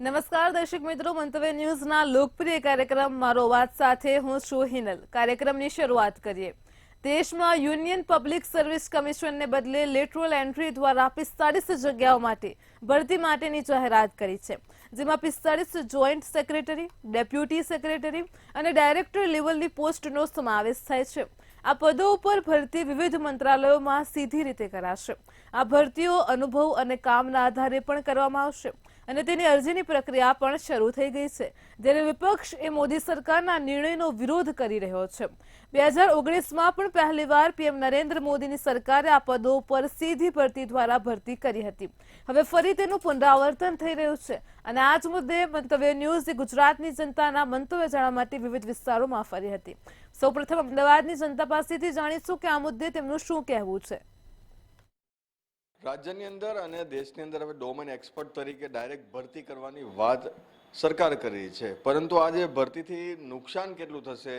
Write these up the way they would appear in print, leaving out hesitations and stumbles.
નમસ્કાર દર્શક મિત્રો, મંતવ્ય ન્યૂઝના લોકપ્રિય કાર્યક્રમ મારો અવાજ સાથે હું છું હિનલ। કાર્યક્રમની શરૂઆત કરીએ। દેશમાં યુનિયન પબ્લિક સર્વિસ કમિશનને બદલે લેટરલ એન્ટ્રી દ્વારા 45 જગ્યાઓ માટે ભરતી માટેની જાહેરાત કરી છે, જેમાં 45 જોઈન્ટ સેક્રેટરી, ડેપ્યુટી સેક્રેટરી અને ડાયરેક્ટર લેવલની પોસ્ટનો સમાવેશ થાય છે। આ પદો ઉપર ભરતી વિવિધ મંત્રાલયોમાં સીધી રીતે કરાશે। આ ભરતીઓ અનુભવ અને કામના આધારે પણ કરવામાં આવશે અને તેની અરજીની પ્રક્રિયા પણ શરૂ થઈ ગઈ છે, જ્યારે વિપક્ષ એ મોદી સરકારના નિર્ણયનો વિરોધ કરી રહ્યો છે। 2019માં પણ પહેલીવાર પીએમ નરેન્દ્ર મોદીની સરકારે આ પદો પર સીધી ભરતી દ્વારા ભરતી કરી હતી। હવે ફરી તેનું પુનરાવર્તન થઈ રહ્યું છે અને આ જ મુદ્દે મંતવ્ય ન્યૂઝે ગુજરાતની જનતાના મંતવ્ય જાણવા માટે વિવિધ વિસ્તારોમાં ફરી હતી। સૌપ્રથમ અમદાવાદની જનતા પાસેથી જાણીશું કે આ મુદ્દે તેમનું શું કહેવું છે। રાજ્યની અંદર અને દેશની અંદર હવે ડોમેન એક્સપર્ટ તરીકે ડાયરેક્ટ ભરતી કરવાની વાત સરકાર કરી છે, પરંતુ આજે ભરતીથી નુકસાન કેટલું થશે,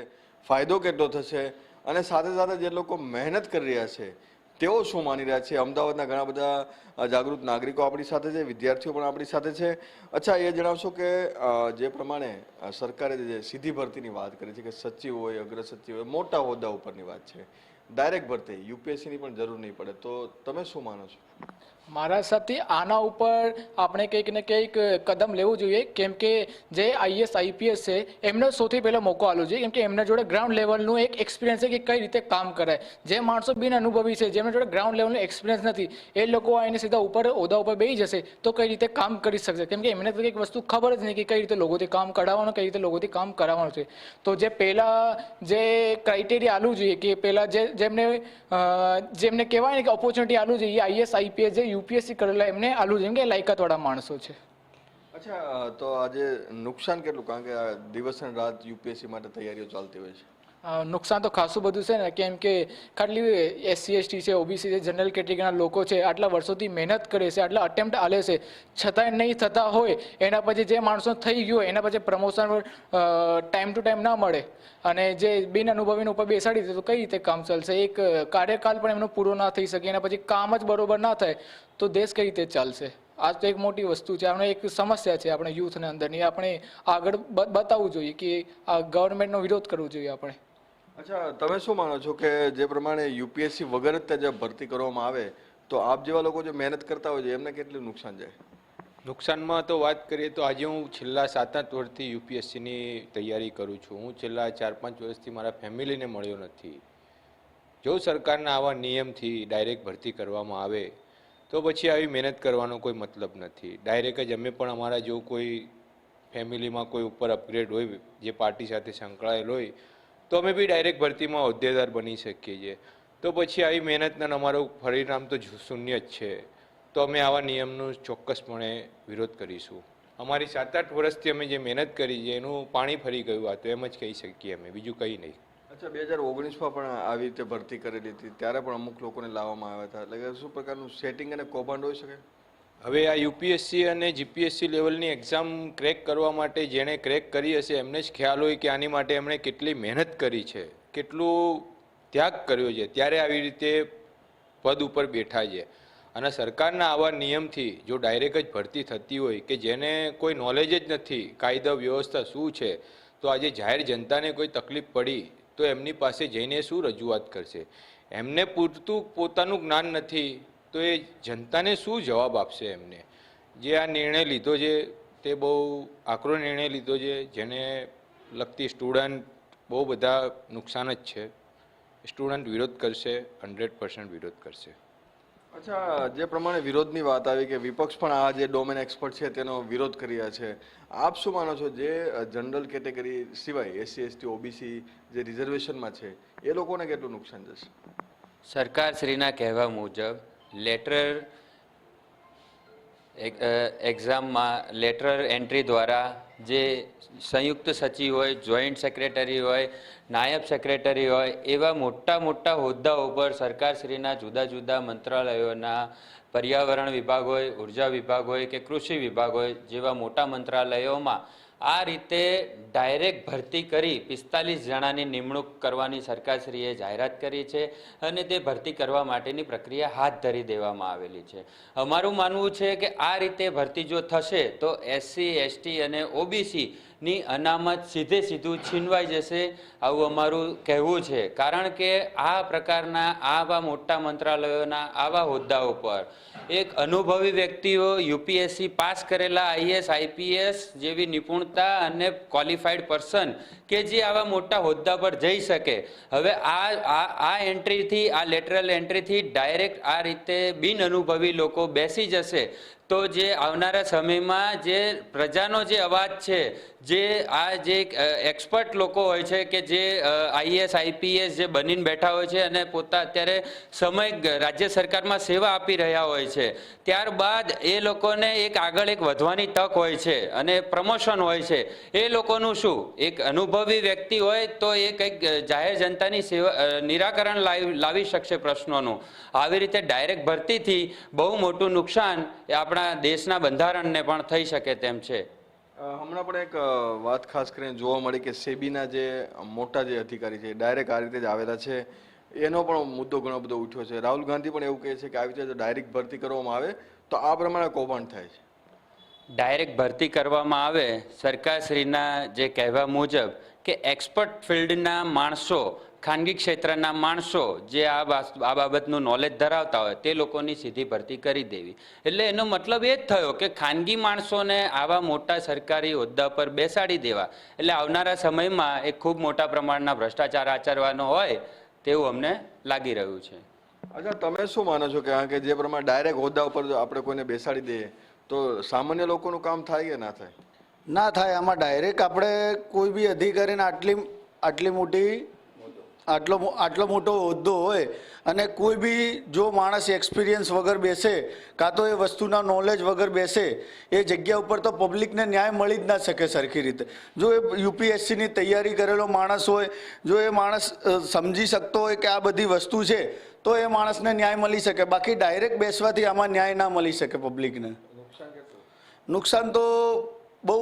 ફાયદો કેટલો થશે અને સાથે સાથે જે લોકો મહેનત કરી રહ્યા છે તેઓ શું માની રહ્યા છે। અમદાવાદના ઘણા બધા જાગૃત નાગરિકો આપણી સાથે છે, વિદ્યાર્થીઓ પણ આપણી સાથે છે। અચ્છા, એ જણાવશો કે જે પ્રમાણે સરકારે જે સીધી ભરતીની વાત કરી છે કે સચિવ હોય, અગ્ર સચિવ હોય, મોટા હોદ્દા ઉપરની વાત છે, ડાયરેક્ટ ભરતી યુપીએસસીની પણ જરૂર નહીં પડે, તો તમે શું માનો છો? મારા હિસાબથી આના ઉપર આપણે કંઈક ને કંઈક કદમ લેવું જોઈએ, કેમ કે જે આઈએસ આઈપીએસ છે એમને સૌથી પહેલો મોકો આપવો જોઈએ, કેમ કે એમના જોડે ગ્રાઉન્ડ લેવલનું એક એક્સપિરિયન્સ છે કે કઈ રીતે કામ કરાય। જે માણસો બિન અનુભવી છે, જેમના જોડે ગ્રાઉન્ડ લેવલનું એક્સપિરિયન્સ નથી, એ લોકો આવીને સીધા ઉપર હોદ્દા ઉપર બેસી જશે તો કઈ રીતે કામ કરી શકશે, કેમ કે એમને તો કંઈક વસ્તુ ખબર જ નહીં કે કઈ રીતે લોકોથી કામ કઢાવવાનું, કઈ રીતે લોકોથી કામ કરાવવાનું છે। તો જે પહેલાં જે ક્રાઇટેરિયા આપવું જોઈએ કે પહેલાં જેમને કહેવાય ને કે ઓપોર્ચ્યુનિટી આપવું જોઈએ, આઈએસ આઈપીએસ જે યુપીએસસી કરેલા એમને આલુ જેમ કે લાયકાતવાળા માણસો છે। અચ્છા, તો આજે નુકસાન કેટલું, કારણ કે આ દિવસ અને રાત યુપીએસસી માટે તૈયારીઓ ચાલતી હોય છે? નુકસાન તો ખાસું બધું છે ને, કેમ કે ખાલી એસસી એસટી છે, ઓબીસી છે, જનરલ કેટેગરીના લોકો છે, આટલા વર્ષોથી મહેનત કરે છે, આટલા અટેમ્પ્ટ આલે છે, છતાંય નહીં થતા હોય, એના પછી જે માણસો થઈ ગયો એના પછી પ્રમોશન ટાઈમ ટુ ટાઈમ ના મળે અને જે બિન અનુભવીને ઉપર બેસાડી દે તો કઈ રીતે કામ ચાલશે? એક કાર્યકાળ પણ એમનો પૂરો ના થઈ શકે, એના પછી કામ જ બરોબર ના થાય તો દેશ કઈ રીતે ચાલશે? આ તો એક મોટી વસ્તુ છે, આપણે એક સમસ્યા છે આપણે યુથને અંદરની, આપણે આગળ બતાવવું જોઈએ કે આ ગવર્મેન્ટનો વિરોધ કરવો જોઈએ આપણે। અચ્છા, તમે શું માનો છો કે જે પ્રમાણે યુપીએસસી વગર જ ત્યાં ભરતી કરવામાં આવે તો આપ જેવા લોકો જે મહેનત કરતા હોય છે એમને કેટલું નુકસાન જાય? નુકસાનમાં તો વાત કરીએ તો આજે હું છેલ્લા 7-8 વર્ષથી યુપીએસસીની તૈયારી કરું છું। હું છેલ્લા 4-5 વર્ષથી મારા ફેમિલીને મળ્યો નથી। જો સરકારના આવા નિયમથી ડાયરેક્ટ ભરતી કરવામાં આવે તો પછી આવી મહેનત કરવાનો કોઈ મતલબ નથી। ડાયરેક્ટ જ અમે પણ અમારા જો કોઈ ફેમિલીમાં કોઈ ઉપર અપગ્રેડ હોય જે પાર્ટી સાથે સંકળાયેલ હોય તો અમે બી ડાયરેક્ટ ભરતીમાં હોદ્દેદાર બની શકીએ છીએ, તો પછી આવી મહેનતના અમારું પરિણામ તો શૂન્ય જ છે। તો અમે આવા નિયમનો ચોક્કસપણે વિરોધ કરીશું। અમારી 7-8 વર્ષથી અમે જે મહેનત કરી છે એનું પાણી ફરી ગયું, આ તો એમ જ કહી શકીએ અમે, બીજું કંઈ નહીં। અચ્છા, 2019માં પણ આવી રીતે ભરતી કરેલી હતી, ત્યારે પણ અમુક લોકોને લાવવામાં આવ્યા હતા, એટલે કે શું પ્રકારનું સેટિંગ અને કૌભાંડ હોઈ શકે? હવે આ યુપીએસસી અને જીપીએસસી લેવલની એક્ઝામ ક્રેક કરવા માટે જેણે ક્રેક કરી હશે એમને જ ખ્યાલ હોય કે આની માટે એમણે કેટલી મહેનત કરી છે, કેટલું ત્યાગ કર્યો છે, ત્યારે આવી રીતે પદ ઉપર બેઠા છે। અને સરકારના આવા નિયમથી જો ડાયરેક્ટ જ ભરતી થતી હોય કે જેને કોઈ નોલેજ જ નથી કાયદા વ્યવસ્થા શું છે, તો આજે જાહેર જનતાને કોઈ તકલીફ પડી તો એમની પાસે જઈને શું રજૂઆત કરશે? એમને પૂરતું પોતાનું જ્ઞાન નથી તો એ જનતાને શું જવાબ આપશે એમને? જે આ નિર્ણય લીધો છે તે બહુ આકરો નિર્ણય લીધો છે, જેને લગતી સ્ટુડન્ટ બહુ બધા નુકસાન જ છે। સ્ટુડન્ટ વિરોધ કરશે, 100% વિરોધ કરશે। અચ્છા, જે પ્રમાણે વિરોધની વાત આવી કે વિપક્ષ પણ આ જે ડોમેન એક્સપર્ટ છે તેનો વિરોધ કરી રહ્યા છે, આપ શું માનો છો જે જનરલ કેટેગરી સિવાય એસસી એસટી ઓબીસી જે રિઝર્વેશનમાં છે એ લોકોને કેટલું નુકસાન જશે? સરકારશ્રીના કહેવા મુજબ લેટરલ એન્ટ્રી દ્વારા જે સંયુક્ત સચિવ હોય, જોઈન્ટ સેક્રેટરી હોય, નાયબ સેક્રેટરી હોય, એવા મોટા મોટા હોદ્દાઓ પર સરકારશ્રીના જુદા જુદા મંત્રાલયોના પર્યાવરણ વિભાગ હોય, ઉર્જા વિભાગ હોય કે કૃષિ વિભાગ હોય જેવા મોટા મંત્રાલયોમાં આ રીતે ડાયરેક્ટ ભરતી કરી 45 જણાની નિમણૂક કરવાની સરકારશ્રીએ જાહેરાત કરી છે અને તે ભરતી કરવા માટેની પ્રક્રિયા હાથ ધરી દેવામાં આવેલી છે. અમારું માનવું છે કે આ રીતે ભરતી જો થશે તો SC, ST અને OBC ની અનામત સીધું છીનવાઈ જશે, આવું અમારું કહેવું છે. કારણ કે આ પ્રકારના આવા મોટા મંત્રાલયોના આવા હોદ્દાઓ પર એક અનુભવી વ્યક્તિઓ, UPSC પાસ કરેલા IAS, IPS જેવી નિપુણતા અને ક્વોલિફાઈડ પર્સન કે જે આવા મોટા હોદ્દા પર જઈ શકે, હવે આ એન્ટ્રીથી, આ લેટરલ એન્ટ્રીથી ડાયરેક્ટ આ રીતે બિન અનુભવી લોકો બેસી જશે તો જે આવનારા સમયમાં જે પ્રજાનો જે અવાજ છે, જે આ જે એક્સપર્ટ લોકો હોય છે કે જે IAS, IPS જે બનીને બેઠા હોય છે અને પોતા અત્યારે સમય રાજ્ય સરકારમાં સેવા આપી રહ્યા હોય છે, ત્યારબાદ એ લોકોને આગળ એક વધવાની તક હોય છે અને પ્રમોશન હોય છે. એ લોકોનું શું? એક અનુભવી વ્યક્તિ હોય તો એ કંઈક જાહેર જનતાની સેવા નિરાકરણ લાવી શકશે પ્રશ્નોનું. આવી રીતે ડાયરેક્ટ ભરતીથી બહુ મોટું નુકસાન એ આપણા દેશના બંધારણને પણ થઈ શકે તેમ છે. હમણાં પણ એક વાત ખાસ કરીને જોવા મળી કે સેબીના જે મોટા જે અધિકારી છે ડાયરેક્ટ આ રીતે જ આવેલા છે, એનો પણ મુદ્દો ઘણો બધો ઉઠ્યો છે. રાહુલ ગાંધી પણ એવું કહે છે કે આવી રીતે ડાયરેક્ટ ભરતી કરવામાં આવે તો આ પ્રમાણે કૌભાંડ થાય છે. ડાયરેક્ટ ભરતી કરવામાં આવે, સરકારશ્રીના જે કહેવા મુજબ કે એક્સપર્ટ ફિલ્ડના માણસો, ખાનગી ક્ષેત્રના માણસો જે આ બાબતનું નોલેજ ધરાવતા હોય તે લોકોની સીધી ભરતી કરી દેવી. એટલે એનો મતલબ એ જ થયો કે ખાનગી માણસોને આવા મોટા સરકારી હોદ્દા પર બેસાડી દેવા. એટલે આવનારા સમયમાં એક ખૂબ મોટા પ્રમાણના ભ્રષ્ટાચાર આચરવાનો હોય તેવું અમને લાગી રહ્યું છે. અચ્છા, તમે શું માનો છો કે જે પ્રમાણે ડાયરેક્ટ હોદ્દા ઉપર આપણે કોઈને બેસાડી દઈએ તો સામાન્ય લોકોનું કામ થાય કે ના થાય? ના થાય. આમાં ડાયરેક્ટ આપણે કોઈ બી અધિકારીને આટલો મોટો હોદ્દો હોય અને કોઈ બી જો માણસ એક્સપિરિયન્સ વગર બેસે કાં તો એ વસ્તુના નોલેજ વગર બેસે એ જગ્યા ઉપર તો પબ્લિકને ન્યાય મળી જ ના શકે સરખી રીતે. જો એ UPSCની તૈયારી કરેલો માણસ હોય, જો એ માણસ સમજી શકતો હોય કે આ બધી વસ્તુ છે તો એ માણસને ન્યાય મળી શકે. બાકી ડાયરેક્ટ બેસવાથી આમાં ન્યાય ના મળી શકે પબ્લિકને. નુકસાન તો બહુ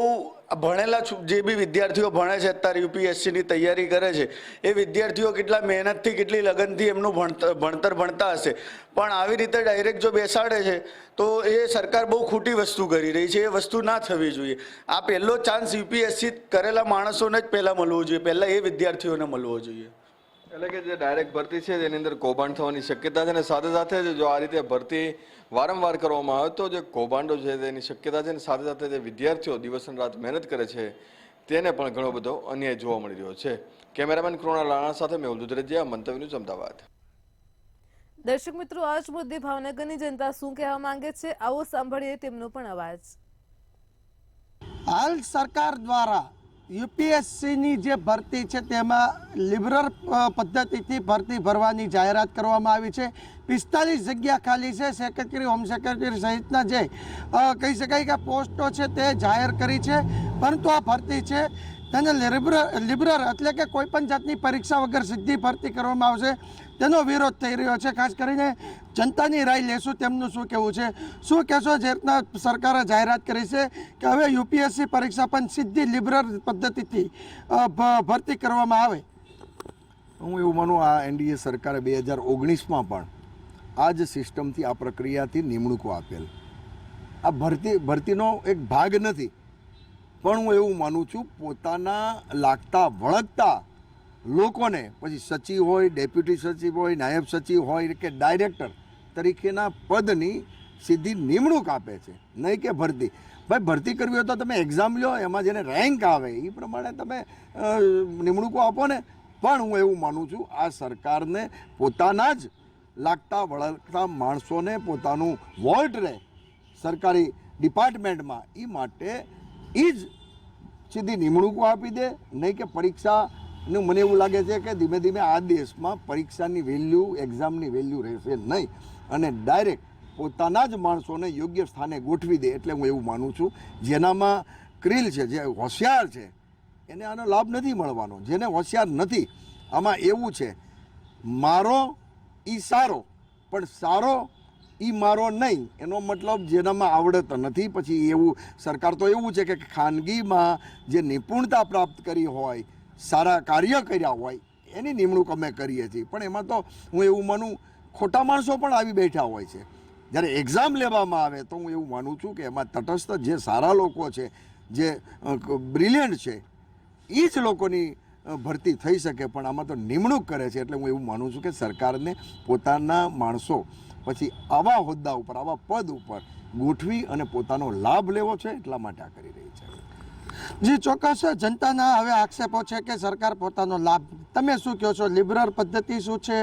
ભણેલા જે બી વિદ્યાર્થીઓ ભણે છે અત્યારે UPSCની તૈયારી કરે છે એ વિદ્યાર્થીઓ કેટલા મહેનતથી, કેટલી લગનથી એમનું ભણતર ભણતા હશે, પણ આવી રીતે ડાયરેક્ટ જો બેસાડે છે તો એ સરકાર બહુ ખોટી વસ્તુ કરી રહી છે. એ વસ્તુ ના થવી જોઈએ. આ પહેલો ચાન્સ UPSC કરેલા માણસોને જ પહેલાં મળવો જોઈએ, પહેલાં એ વિદ્યાર્થીઓને મળવો જોઈએ. એટલે કે જે ડાયરેક્ટ ભરતી છે તેની અંદર કૌભાંડ થવાની શક્યતા છે અને સાથે સાથે જો આ રીતે ભરતી વારંવાર કરવામાં આવે તો જે કૌભાંડો છે તેની શક્યતા છે અને સાથે સાથે જે વિદ્યાર્થીઓ દિવસ રાત મહેનત કરે છે તેને પણ ઘણો બધો અન્યાય જોવા મળી રહ્યો છે. કેમેરામેન કૃણાલ રાણા સાથે મેહુલ દુધરેજિયા, મંતવ્ય ન્યૂઝ, અમદાવાદ. દર્શક મિત્રો, આ જ મુદ્દે ભાવનગરની જનતા શું કહેવા માંગે છે, આવો સાંભળીએ તેમનો પણ અવાજ. હાલ સરકાર દ્વારા UPSCની જે ભરતી છે તેમાં લિબરલ પદ્ધતિથી ભરતી ભરવાની જાહેરાત કરવામાં આવી છે. 45 જગ્યા ખાલી છે. સેક્રેટરી, હોમ સેક્રેટરી સહિતના જે કહી શકાય કે પોસ્ટો છે તે જાહેર કરી છે, પરંતુ આ ભરતી છે તેને લિબરલ એટલે કે કોઈપણ જાતની પરીક્ષા વગર સીધી ભરતી કરવામાં આવશે તેનો વિરોધ થઈ રહ્યો છે. ખાસ કરીને જનતાની રાય લેશું તેમનું શું કહેવું છે. શું કહેશો? જે રીતના સરકારે જાહેરાત કરી છે કે હવે UPSC પરીક્ષા પણ સીધી લિબરલ પદ્ધતિથી ભરતી કરવામાં આવે. હું એવું માનું આ NDA સરકારે 2019માં પણ આ જ સિસ્ટમથી, આ પ્રક્રિયાથી નિમણૂકો આપેલ. આ ભરતીનો એક ભાગ નથી, પણ હું એવું માનું છું પોતાના લાગતા વળગતા લોકોને પછી સચિવ હોય, ડેપ્યુટી સચિવ હોય, નાયબ સચિવ હોય કે ડાયરેક્ટર તરીકેના પદની સીધી નિમણૂક આપે છે, નહીં કે ભરતી. ભાઈ ભરતી કરવી હોય તો તમે એક્ઝામ લો, એમાં જેને રેન્ક આવે એ પ્રમાણે તમે નિમણૂકો આપો ને. પણ હું એવું માનું છું આ સરકારને પોતાના જ લાગતા વળગતા માણસોને પોતાનું વોલ્ટ રહે સરકારી ડિપાર્ટમેન્ટમાં, એ માટે એ જ સીધી નિમણૂકો આપી દે, નહીં કે પરીક્ષાનું. મને એવું લાગે છે કે ધીમે ધીમે આ દેશમાં પરીક્ષાની વેલ્યુ, એક્ઝામની વેલ્યુ રહેશે નહીં અને ડાયરેક્ટ પોતાના જ માણસોને યોગ્ય સ્થાને ગોઠવી દે. એટલે હું એવું માનું છું જેનામાં ક્રિલ છે, જે હોશિયાર છે એને આનો લાભ નથી મળવાનો. જેને હોશિયાર નથી, આમાં એવું છે મારો ઈ સારો, પણ સારો એ મારો નહીં, એનો મતલબ જેનામાં આવડત નથી. પછી એવું સરકાર તો એવું છે કે ખાનગીમાં જે નિપુણતા પ્રાપ્ત કરી હોય, સારા કાર્ય કર્યા હોય, એની નિમણૂક અમે કરીએ છીએ. પણ એમાં તો હું એવું માનું ખોટા માણસો પણ આવી બેઠા હોય છે. જ્યારે એક્ઝામ લેવામાં આવે તો હું એવું માનું છું કે એમાં તટસ્થ જે સારા લોકો છે, જે બ્રિલિયન્ટ છે, એ જ લોકોની ભરતી થઈ શકે. પણ આમાં તો નિમણૂક કરે છે. એટલે હું એવું માનું છું કે સરકારને પોતાના માણસો પછી આવા હોદ્દા ઉપર, આવા પદ ઉપર ગોઠવી અને પોતાનો લાભ લેવો છે, એટલા માટે આ કરી રહી છે. જી ચોક્કસ, જનતાના હવે આક્ષેપો છે કે સરકાર પોતાનો લાભ, તમે શું કહો છો? લિબરલ પદ્ધતિ શું છે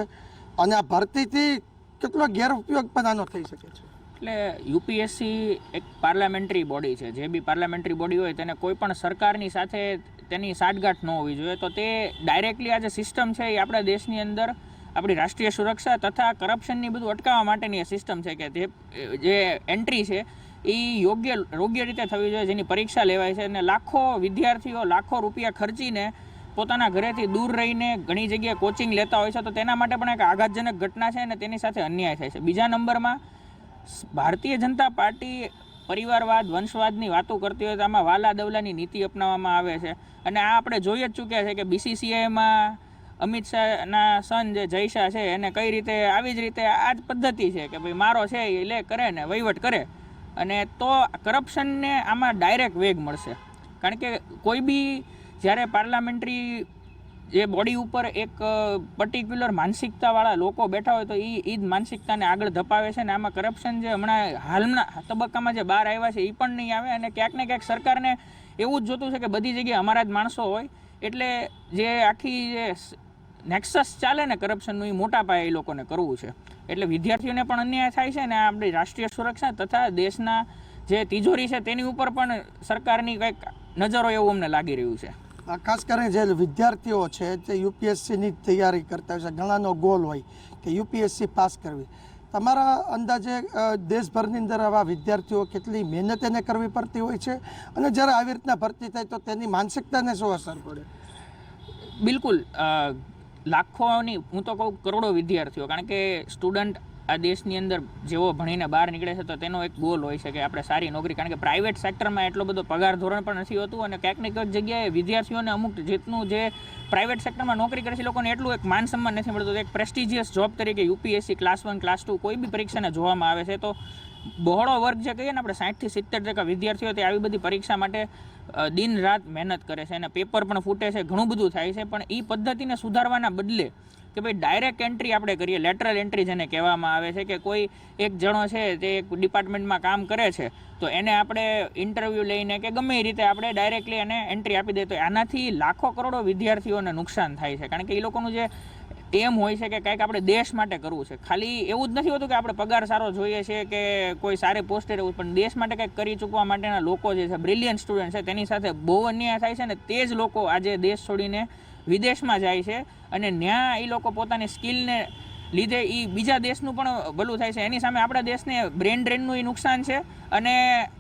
અને આ ભરતીથી કેટલો ગેરઉપયોગ પણ આનો થઈ શકે છે? એટલે યુપીએસસી એક પાર્લામેન્ટરી બોડી છે. જે બી પાર્લામેન્ટરી બોડી હોય તેને કોઈ પણ સરકારની સાથે તેની સાઠગાંઠ ન હોવી જોઈએ. તો તે ડાયરેક્ટલી આ જે સિસ્ટમ છે એ આપણા દેશની અંદર આપણી રાષ્ટ્રીય સુરક્ષા તથા કરપ્શનની બધું અટકાવવા માટેની સિસ્ટમ છે કે જે એન્ટ્રી છે એ યોગ્ય રીતે થવી જોઈએ, જેની પરીક્ષા લેવાય છે. અને લાખો વિદ્યાર્થીઓ લાખો રૂપિયા ખર્ચીને પોતાના ઘરેથી દૂર રહીને ઘણી જગ્યાએ કોચિંગ લેતા હોય છે. તો તેના માટે પણ એક આઘાતજનક ઘટના છે અને તેની સાથે અન્યાય થાય છે. બીજા નંબરમાં ભારતીય જનતા પાર્ટી પરિવારવાદ, વંશવાદની વાતો કરતી હોય તો આમાં વાલા દવલાની નીતિ અપનાવવામાં આવે છે. અને આ આપણે જોઈ જ ચૂક્યા છે કે બીસીસીઆઈમાં અમિત શાહના સન જે જય શાહ છે એને કઈ રીતે આવી જ રીતે આ જ પદ્ધતિ છે કે ભાઈ મારો છે એ લે કરે ને વહીવટ કરે. અને તો કરપ્શનને આમાં ડાયરેક્ટ વેગ મળશે. કારણ કે કોઈ બી જ્યારે પાર્લામેન્ટરી જે બોડી ઉપર એક પર્ટિક્યુલર માનસિકતાવાળા લોકો બેઠા હોય તો એ જ માનસિકતાને આગળ ધપાવે છે. ને આમાં કરપ્શન જે હમણાં હાલના તબક્કામાં જે બહાર આવ્યા છે એ પણ નહીં આવે. અને ક્યાંક ને ક્યાંક સરકારને એવું જ જોતું છે કે બધી જગ્યાએ અમારા જ માણસો હોય, એટલે જે આખી જે નેક્સસ ચાલે ને કરપ્શનનું એ મોટા પાયે એ લોકોને કરવું છે. એટલે વિદ્યાર્થીઓને પણ અન્યાય થાય છે અને આપણી રાષ્ટ્રીય સુરક્ષા તથા દેશના જે તિજોરી છે તેની ઉપર પણ સરકારની કંઈક નજરો એવું અમને લાગી રહ્યું છે. ખાસ કરીને જે વિદ્યાર્થીઓ છે તે યુપીએસસીની તૈયારી કરતા હોય છે, ઘણાનો ગોલ હોય કે યુપીએસસી પાસ કરવી. તમારા અંદાજે દેશભરની અંદર આવા વિદ્યાર્થીઓ કેટલી મહેનત એને કરવી પડતી હોય છે અને જ્યારે આવી રીતના ભરતી થાય તો તેની માનસિકતાને શું અસર પડે? બિલકુલ, લાખોની, હું તો કહું કરોડો વિદ્યાર્થીઓ, કારણ કે સ્ટુડન્ટ આ દેશની અંદર જેવો ભણીને બહાર નીકળે છે તો તેનો એક ગોલ હોય છે કે આપણે સારી નોકરી, કારણ કે પ્રાઇવેટ સેક્ટરમાં એટલો બધો પગાર ધોરણ પણ નથી હોતું. અને ક્યાંક ને ક્યાંક જગ્યાએ વિદ્યાર્થીઓને અમુક જેટલું જે પ્રાઇવેટ સેક્ટરમાં નોકરી કરે છે લોકોને એટલું એક માન સન્માન નથી મળતું. એક પ્રેસ્ટિજિયસ જોબ તરીકે યુપીએસસી ક્લાસ 1, ક્લાસ 2 કોઈ બી પરીક્ષાને જોવામાં આવે છે. તો બહોળો વર્ગ જે કહીએ ને આપણે 60 થી 70% વિદ્યાર્થીઓ તે આવી બધી પરીક્ષા માટે દિન રાત મહેનત કરે છે અને પેપર પણ ફૂટે છે, ઘણું બધું થાય છે. પણ એ પદ્ધતિને સુધારવાના બદલે કે ભાઈ ડાયરેક્ટ એન્ટ્રી આપણે કરીએ, લેટરલ એન્ટ્રી જેને કહેવામાં આવે છે, કે કોઈ એક જણો છે તે એક ડિપાર્ટમેન્ટમાં કામ કરે છે તો એને આપણે ઇન્ટરવ્યૂ લઈને કે ગમે એ રીતે આપણે ડાયરેક્ટલી એને એન્ટ્રી આપી દઈએ તો આનાથી લાખો કરોડો વિદ્યાર્થીઓને નુકસાન થાય છે. કારણ કે એ લોકોનું જે એમ હોય છે કે કંઈક આપણે દેશ માટે કરવું છે. ખાલી એવું જ નથી હોતું કે આપણે પગાર સારો જોઈએ છે કે કોઈ સારી પોસ્ટે રહેવું, પણ દેશ માટે કંઈક કરી ચૂકવા માટેના લોકો જે છે, બ્રિલિયન્ટ સ્ટુડન્ટ છે, તેની સાથે બહુ અન્યાય થાય છે. અને તે જ લોકો આજે દેશ છોડીને વિદેશમાં જાય છે અને ત્યાં એ લોકો પોતાની સ્કિલને લીધે એ બીજા દેશનું પણ ભલું થાય છે. એની સામે આપણા દેશને બ્રેન ડ્રેનનું એ નુકસાન છે અને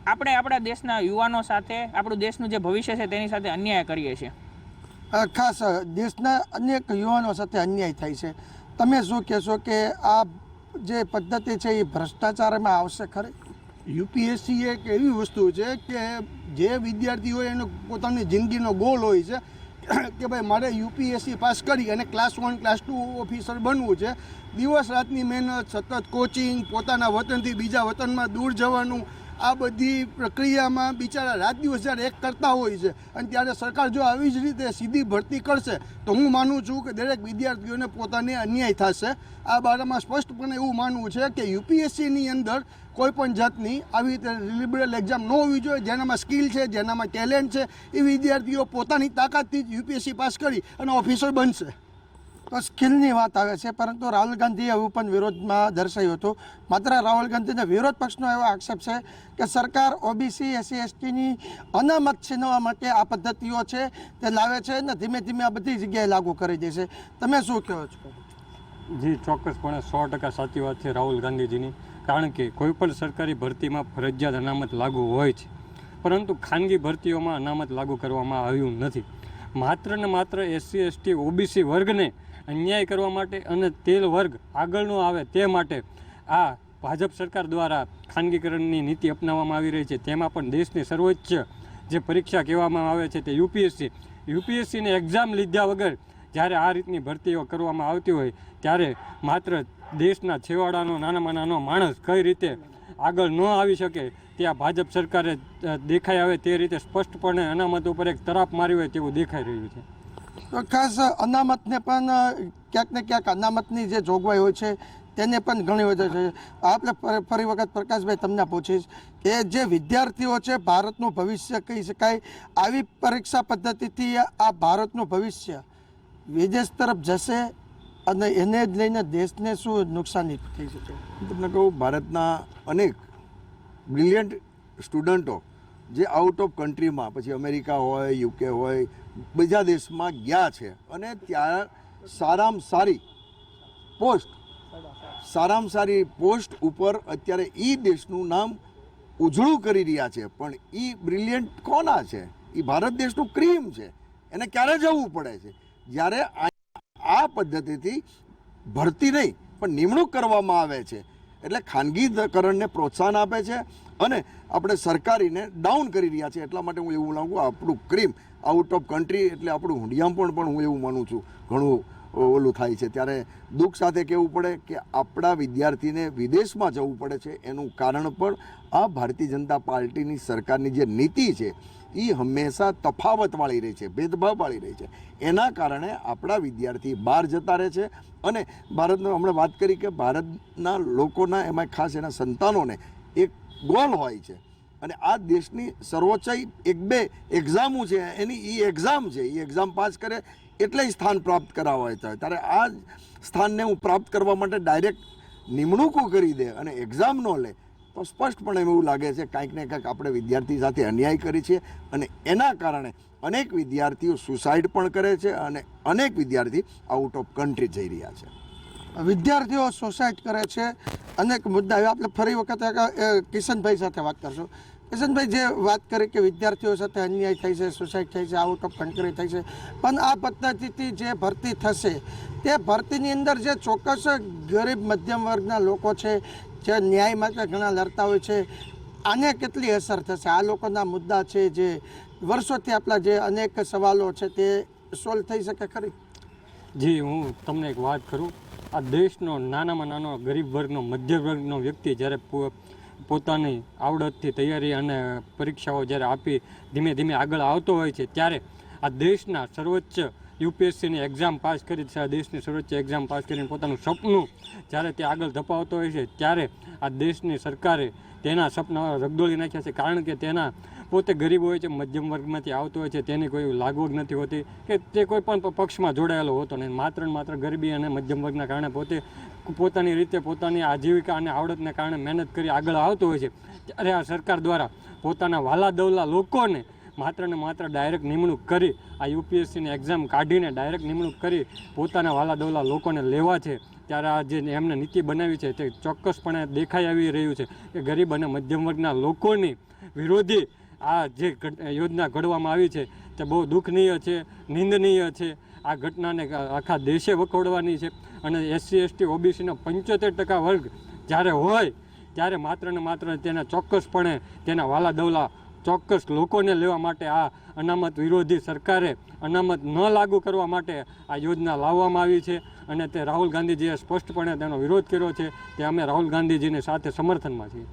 આપણે આપણા દેશના યુવાનો સાથે આપણું દેશનું જે ભવિષ્ય છે તેની સાથે અન્યાય કરીએ છીએ. ખાસ દેશના અનેક યુવાનો સાથે અન્યાય થાય છે. તમે શું કહેશો કે આ જે પદ્ધતિ છે એ ભ્રષ્ટાચારમાં આવશે ખરી? યુપીએસસી એક એવી વસ્તુ છે કે જે વિદ્યાર્થી હોય એનો પોતાની જિંદગીનો ગોલ હોય છે કે ભાઈ મારે યુપીએસસી પાસ કરી અને ક્લાસ 1, ક્લાસ 2 ઓફિસર બનવું છે. દિવસ રાતની મહેનત, સતત કોચિંગ, પોતાના વતનથી બીજા વતનમાં દૂર જવાનું, આ બધી પ્રક્રિયામાં બિચારા રાત દિવસ જ્યારે એક કરતા હોય છે અને ત્યારે સરકાર જો આવી જ રીતે સીધી ભરતી કરશે તો હું માનું છું કે દરેક વિદ્યાર્થીઓને પોતાને અન્યાય થશે. આ બારામાં સ્પષ્ટપણે એવું માનવું છે કે યુપીએસસીની અંદર કોઈ પણ જાતની આવી રીતે લિબરલ એક્ઝામ ન હોવી જોઈએ. જેનામાં સ્કિલ છે, જેનામાં ટેલેન્ટ છે એ વિદ્યાર્થીઓ પોતાની તાકાતથી જ યુપીએસસી પાસ કરી અને ઓફિસર બનશે. તો સ્કિલની વાત આવે છે, પરંતુ રાહુલ ગાંધીએ એવું પણ વિરોધમાં દર્શાવ્યું હતું. માત્ર રાહુલ ગાંધીના વિરોધ પક્ષનો એવો આક્ષેપ છે કે સરકાર ઓબીસી, એસસી, એસટીની અનામત છીનવવા માટે આ પદ્ધતિઓ છે તે લાવે છે અને ધીમે ધીમે આ બધી જગ્યાએ લાગુ કરી દેશે. તમે શું કહો છો? જી ચોક્કસપણે 100% સાચી વાત છે રાહુલ ગાંધીજીની. કારણ કે કોઈ પણ સરકારી ભરતીમાં ફરજિયાત અનામત લાગુ હોય છે, પરંતુ ખાનગી ભરતીઓમાં અનામત લાગુ કરવામાં આવ્યું નથી. માત્ર ને માત્ર એસસી, એસટી, ઓબીસી વર્ગને અન્યાય કરવા માટે અને તે વર્ગ આગળ ન આવે તે માટે આ ભાજપ સરકાર દ્વારા ખાનગીકરણની નીતિ અપનાવવામાં આવી રહી છે, તેમાં પણ દેશની સર્વોચ્ચ જે પરીક્ષા કહેવામાં આવે છે તે યુપીએસસીની એક્ઝામ લીધા વગર જ્યારે આ રીતની ભરતીઓ કરવામાં આવતી હોય ત્યારે માત્ર દેશના છેવાડાનો નાનામાં નાનો માણસ કઈ રીતે આગળ ન આવી શકે ત્યાં ભાજપ સરકારે દેખાઈ આવે તે રીતે સ્પષ્ટપણે અનામત ઉપર એક તરાપ મારી હોય તેવું દેખાઈ રહ્યું છે. તો ખાસ અનામતને પણ ક્યાંક ને ક્યાંક અનામતની જે જોગવાઈ હોય છે તેને પણ ઘણી વધે છે. આપણે ફરી વખત પ્રકાશભાઈ તમને પૂછીશ કે જે વિદ્યાર્થીઓ છે ભારતનું ભવિષ્ય કહી શકાય, આવી પરીક્ષા પદ્ધતિથી આ ભારતનું ભવિષ્ય વિદેશ તરફ જશે અને એને જ લઈને દેશને શું નુકસાની થઈ શકે? તમને કહું, ભારતના અનેક બ્રિલિયન્ટ સ્ટુડન્ટો જે આઉટ ઓફ કન્ટ્રીમાં, પછી અમેરિકા હોય, યુકે હોય, બીજા દેશમાં ગયા છે અને ત્યાં સારામાં સારી પોસ્ટ ઉપર અત્યારે એ દેશનું નામ ઉજળું કરી રહ્યા છે. પણ એ બ્રિલિયન્ટ કોના છે? એ ભારત દેશનું ક્રીમ છે. એને ક્યારે જવું પડે છે? જ્યારે આ પદ્ધતિથી ભરતી નહીં પણ નિમણૂક કરવામાં આવે છે એટલે ખાનગીકરણને પ્રોત્સાહન આપે છે અને આપણે સરકારીને ડાઉન કરી રહ્યા છીએ. એટલા માટે હું એવું લાગુ આપણું ક્રીમ આઉટ ઓફ કન્ટ્રી એટલે આપણું હુંડિયામણ પણ હું એવું માનું છું ઘણું ઓલું થાય છે. ત્યારે દુઃખ સાથે કહેવું પડે કે આપણા વિદ્યાર્થીને વિદેશમાં જવું પડે છે. એનું કારણ પણ આ ભારતીય જનતા પાર્ટીની સરકારની જે નીતિ છે એ હંમેશા તફાવતવાળી રહી છે, ભેદભાવવાળી રહી છે. એના કારણે આપણા વિદ્યાર્થી બહાર જતા રહે છે અને ભારતનો હમણાં વાત કરી કે ભારતના લોકોના એમાં ખાસ એના સંતાનોને એક ગોલ હોય છે અને આ દેશની સર્વોચ્ચ 1-2 એક્ઝામો છે એની એ એક્ઝામ છે. એ એક્ઝામ પાસ કરે એટલે સ્થાન પ્રાપ્ત કરાવવા હોય ત્યારે આ સ્થાનને હું પ્રાપ્ત કરવા માટે ડાયરેક્ટ નિમણૂકો કરી દે અને એક્ઝામ ન લે તો સ્પષ્ટપણે એવું લાગે છે કાંઈક ને કાંઈક આપણે વિદ્યાર્થી સાથે અન્યાય કરી છે અને એના કારણે અનેક વિદ્યાર્થીઓ સુસાઇડ પણ કરે છે અને અનેક વિદ્યાર્થી આઉટ ઓફ કન્ટ્રી જઈ રહ્યા છે. વિદ્યાર્થીઓ સુસાઇડ કરે છે, અનેક મુદ્દા. હવે આપણે ફરી વખત કિશનભાઈ સાથે વાત કરશું. કિશનભાઈ, જે વાત કરી કે વિદ્યાર્થીઓ સાથે અન્યાય થાય છે, સુસાઇડ થાય છે, આઉટ ઓફ કન્ટ્રી થાય છે, પણ આ પદ્ધતિથી જે ભરતી થશે તે ભરતીની અંદર જે ચોક્કસ ગરીબ મધ્યમ વર્ગના લોકો છે જે ન્યાય માટે ઘણા લડતા હોય છે, આને કેટલી અસર થશે? આ લોકોના મુદ્દા છે જે વર્ષોથી આપણા જે અનેક સવાલો છે તે સોલ્વ થઈ શકે ખરી? જી, હું તમને એક વાત કરું. આ દેશનો નાનામાં નાનો ગરીબ વર્ગનો, મધ્યમ વર્ગનો વ્યક્તિ જ્યારે પોતાની આવડતથી તૈયારી અને પરીક્ષાઓ જ્યારે આપી ધીમે ધીમે આગળ આવતો હોય છે ત્યારે આ દેશના સર્વોચ્ચ યુપીએસસીની એક્ઝામ પાસ કરી, દેશની સર્વોચ્ચ એક્ઝામ પાસ કરીને પોતાનું સપનું જ્યારે તે આગળ ધપાવતો હોય છે ત્યારે આ દેશની સરકારે તેના સપના રગદોળી નાખ્યા છે. કારણ કે તેના પોતે ગરીબ હોય છે, મધ્યમ વર્ગમાંથી આવતો હોય છે, તેની કોઈ લાગવગ નથી હોતી કે તે કોઈ પણ પક્ષમાં જોડાયેલો હોતો નહીં. માત્ર ને માત્ર ગરીબી અને મધ્યમ વર્ગના કારણે પોતાની રીતે પોતાની આજીવિકા અને આવડતને કારણે મહેનત કરી આગળ આવતો હોય છે. ત્યારે આ સરકાર દ્વારા પોતાના વાલા દવલા લોકોને માત્ર ને માત્ર ડાયરેક્ટ નિમણૂક કરી, આ યુપીએસસીની એક્ઝામ કાઢીને ડાયરેક્ટ નિમણૂક કરી પોતાના વાલા દવલા લોકોને લેવા છે. ત્યારે આ જે એમને નીતિ બનાવી છે તે ચોક્કસપણે દેખાઈ આવી રહ્યું છે કે ગરીબ અને મધ્યમ વર્ગના લોકોની વિરોધી આ જે યોજના ઘડવામાં આવી છે તે બહુ દુઃખનીય છે, નિંદનીય છે. આ ઘટનાને આખા દેશે વખોડવાની છે અને SC ST OBCનો 75% વર્ગ જ્યારે હોય ત્યારે માત્ર ને માત્ર તેને ચોક્કસપણે તેના વાલા દવલા ચોક્કસ લોકોને લેવા માટે આ અનામત વિરોધી સરકારે અનામત ન લાગુ કરવા માટે આ યોજના લાવવામાં આવી છે અને તે રાહુલ ગાંધીજીએ સ્પષ્ટપણે તેનો વિરોધ કર્યો છે. તે અમે રાહુલ ગાંધીજીની સાથે સમર્થનમાં છીએ.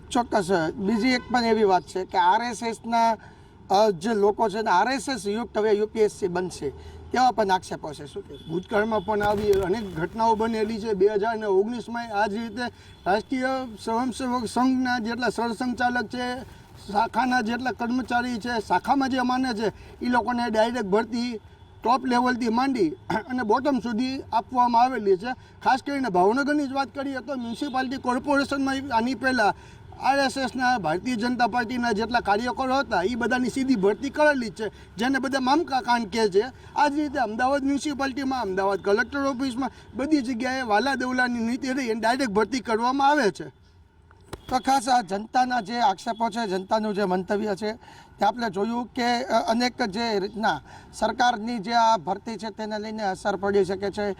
ચોક્કસ. બીજી એક પણ એવી વાત છે કે RSSના જે લોકો છે ને RSS યુક્ત હવે યુપીએસસી બનશે તેવા પણ આક્ષેપો છે. શું કહે? ભૂતકાળમાં પણ આવી અનેક ઘટનાઓ બનેલી છે. 2019માં આ જ રીતે રાષ્ટ્રીય સ્વયંસેવક સંઘના જેટલા સરસંઘચાલક છે, શાખાના જેટલા કર્મચારી છે, શાખામાં જે માને છે એ લોકોને ડાયરેક્ટ ભરતી ટોપ લેવલથી માંડી અને બોટમ સુધી આપવામાં આવેલી છે. ખાસ કરીને ભાવનગરની જ વાત કરીએ તો મ્યુનિસિપાલિટી કોર્પોરેશનમાં આની પહેલાં RSSના ભારતીય જનતા પાર્ટીના જેટલા કાર્યકરો હતા એ બધાની સીધી ભરતી કરેલી જ છે, જેને બધા મામકા કાંડ કહે છે. આ જ રીતે અમદાવાદ મ્યુનિસિપાલિટીમાં, અમદાવાદ કલેક્ટર ઓફિસમાં બધી જગ્યાએ વાલા દવલાની નીતિ રહી અને ડાયરેક્ટ ભરતી કરવામાં આવે છે. તો ખાસ આ જનતાના જે આક્ષેપો છે, જનતાનું જે મંતવ્ય છે તે આપણે જોયું કે અનેક જે રીતના સરકારની જે આ ભરતી છે તેને લઈને અસર પડી શકે છે.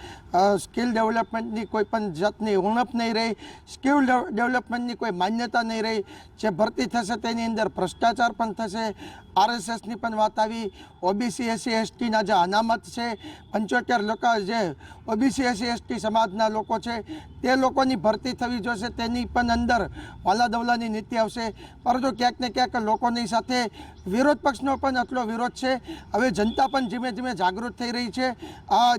સ્કિલ ડેવલપમેન્ટની કોઈ પણ જાતની ઉણપ નહીં રહી, સ્કિલ ડેવલપમેન્ટની કોઈ માન્યતા નહીં રહી. જે ભરતી થશે તેની અંદર ભ્રષ્ટાચાર પણ થશે. RSSની પણ વાત આવી. ઓબીસી SC STના જે અનામત છે, 75 લોકો જે ઓબીસી SC ST સમાજના લોકો છે તે લોકોની ભરતી થવી જોઈશે, તેની પણ અંદર વાલાદવલાની નીતિ આવશે. પરંતુ ક્યાંક ને ક્યાંક લોકોની સાથે વિરોધ પક્ષનો પણ એટલો વિરોધ છે. હવે જનતા પણ ધીમે ધીમે જાગૃત થઈ રહી છે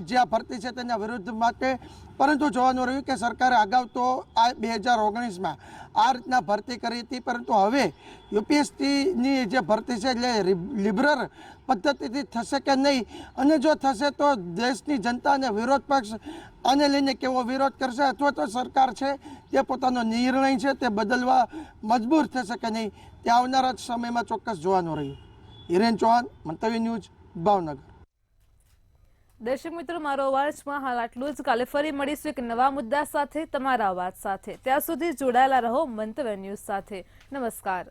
જે આ ભરતી છે તેના વિરુદ્ધ માટે. પરંતુ જોવાનું રહ્યું કે સરકારે અગાઉ તો આ 2019માં આ રીતના ભરતી કરી હતી, પરંતુ હવે UPSCની જે ભરતી છે એટલે લિબરલ પદ્ધતિથી થશે કે નહીં, અને જો થશે તો દેશની જનતા અને વિરોધ પક્ષ આને લઈને કેવો વિરોધ કરશે, અથવા તો સરકાર છે તે પોતાનો નિર્ણય છે તે બદલવા મજબૂર થશે કે નહીં, તે આવનારા સમયમાં ચોક્કસ જોવાનું રહ્યું. હિરેન ચૌહાણ, મંતવ્ય ન્યૂઝ, ભાવનગર. દર્શક મિત્રો, મારો અવાજમાં હાલ આટલું જ. કાલે ફરી મળીશું એક નવા મુદ્દા સાથે, તમારા અવાજ સાથે. ત્યાં સુધી જોડાયેલા રહો મંતવ્ય ન્યૂઝ સાથે. નમસ્કાર.